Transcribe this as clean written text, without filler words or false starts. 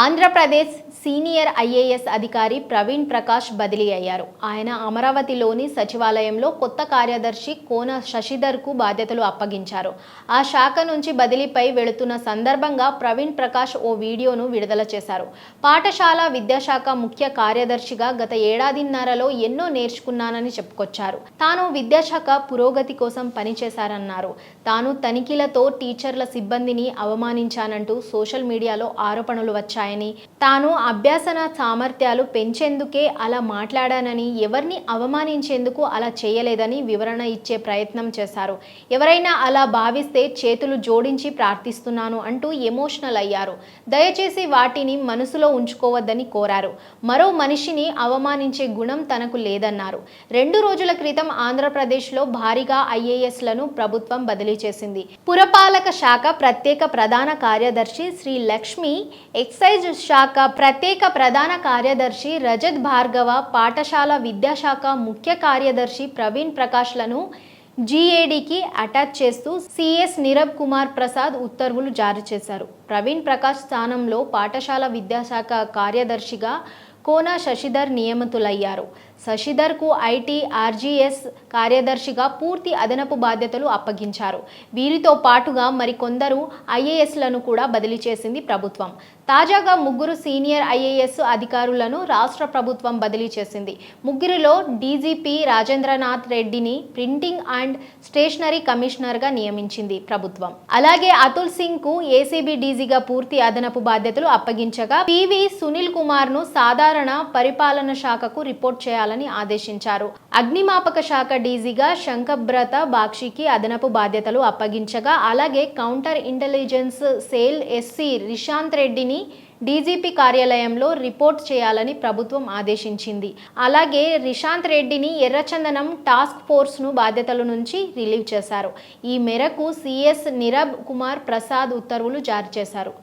Andhra Pradesh senior IAS అధికారి ప్రవీణ్ ప్రకాష్ బదిలీ అయ్యారు. ఆయన అమరావతిలోని సచివాలయంలో కొత్త కార్యదర్శి కోన శశిధర్కు బాధ్యతలు అప్పగించారు. ఆ శాఖ నుంచి బదిలీపై వెళుతున్న సందర్భంగా ప్రవీణ్ ప్రకాష్ ఓ వీడియోను విడుదల చేశారు. పాఠశాల విద్యాశాఖ ముఖ్య కార్యదర్శిగా గత ఏడాదిన్నరలో ఎన్నో నేర్చుకున్నానని చెప్పుకొచ్చారు. తాను విద్యాశాఖ పురోగతి కోసం పనిచేశారన్నారు. తాను తనిఖీలతో టీచర్ల సిబ్బందిని అవమానించానంటూ సోషల్ మీడియాలో ఆరోపణలు వచ్చాయని, తాను అభ్యాసన సామర్థ్యాలు పెంచేందుకే అలా మాట్లాడానని, ఎవరిని అవమానించేందుకు అలా చేయలేదని వివరణ ఇచ్చే ప్రయత్నం చేశారు. ఎవరైనా అలా భావిస్తే చేతులు జోడించి ప్రార్థిస్తున్నాను అంటూ ఎమోషనల్ అయ్యారు. దయచేసి వాటిని మనసులో ఉంచుకోవద్దని కోరారు. మరో మనిషిని అవమానించే గుణం తనకు లేదన్నారు. 2 రోజుల క్రితం ఆంధ్రప్రదేశ్లో భారీగా ఐఏఎస్లను ప్రభుత్వం బదిలీ చేసింది. పురపాలక శాఖ ప్రత్యేక ప్రధాన కార్యదర్శి శ్రీ లక్ష్మి, ఎక్సైజ్ శాఖ ప్రత్యేక ప్రధాన కార్యదర్శి రజత్ భార్గవ, పాఠశాల విద్యాశాఖ ముఖ్య కార్యదర్శి ప్రవీణ్ ప్రకాష్లను జీఏడీకి అటాచ్ చేస్తూ సిఎస్ నీరబ్ కుమార్ ప్రసాద్ ఉత్తర్వులు జారీ చేశారు. ప్రవీణ్ ప్రకాష్ స్థానంలో పాఠశాల విద్యాశాఖ కార్యదర్శిగా కోన శశిధర్ నియమితులయ్యారు. శశిధర్కు ఐటీ ఆర్జీఎస్ కార్యదర్శిగా పూర్తి అదనపు బాధ్యతలు అప్పగించారు. వీరితో పాటుగా మరికొందరు ఐఏఎస్లను కూడా బదిలీ చేసింది ప్రభుత్వం. తాజాగా 3 సీనియర్ ఐఏఎస్ అధికారులను రాష్ట్ర ప్రభుత్వం బదిలీ చేసింది. ముగ్గురిలో డీజీపీ రాజేంద్రనాథ్ రెడ్డిని ప్రింటింగ్ అండ్ స్టేషనరీ కమిషనర్గా నియమించింది ప్రభుత్వం. అలాగే అతుల్ సింగ్కు ఏసీబీ డీజీగా పూర్తి అదనపు బాధ్యతలు అప్పగించగా పివి సునీల్ కుమార్ను సాధారణ పరిపాలన శాఖకు రిపోర్ట్ చేయాలని ఆదేశించారు. అగ్నిమాపక శాఖ డీజీగా శంకబ్రత బాక్షికి అదనపు బాధ్యతలు అప్పగించగా, అలాగే counter intelligence cell SC Rishanth రెడ్డిని డీజీపీ కార్యాలయంలో రిపోర్ట్ చేయాలని ప్రభుత్వం ఆదేశించింది. అలాగే రిషాంత్ రెడ్డిని ఎర్రచందనం టాస్క్ ఫోర్స్ను బాధ్యతల నుంచి రిలీవ్ చేశారు. ఈ మేరకు సిఎస్ నీరబ్ కుమార్ ప్రసాద్ ఉత్తర్వులు జారీ చేశారు.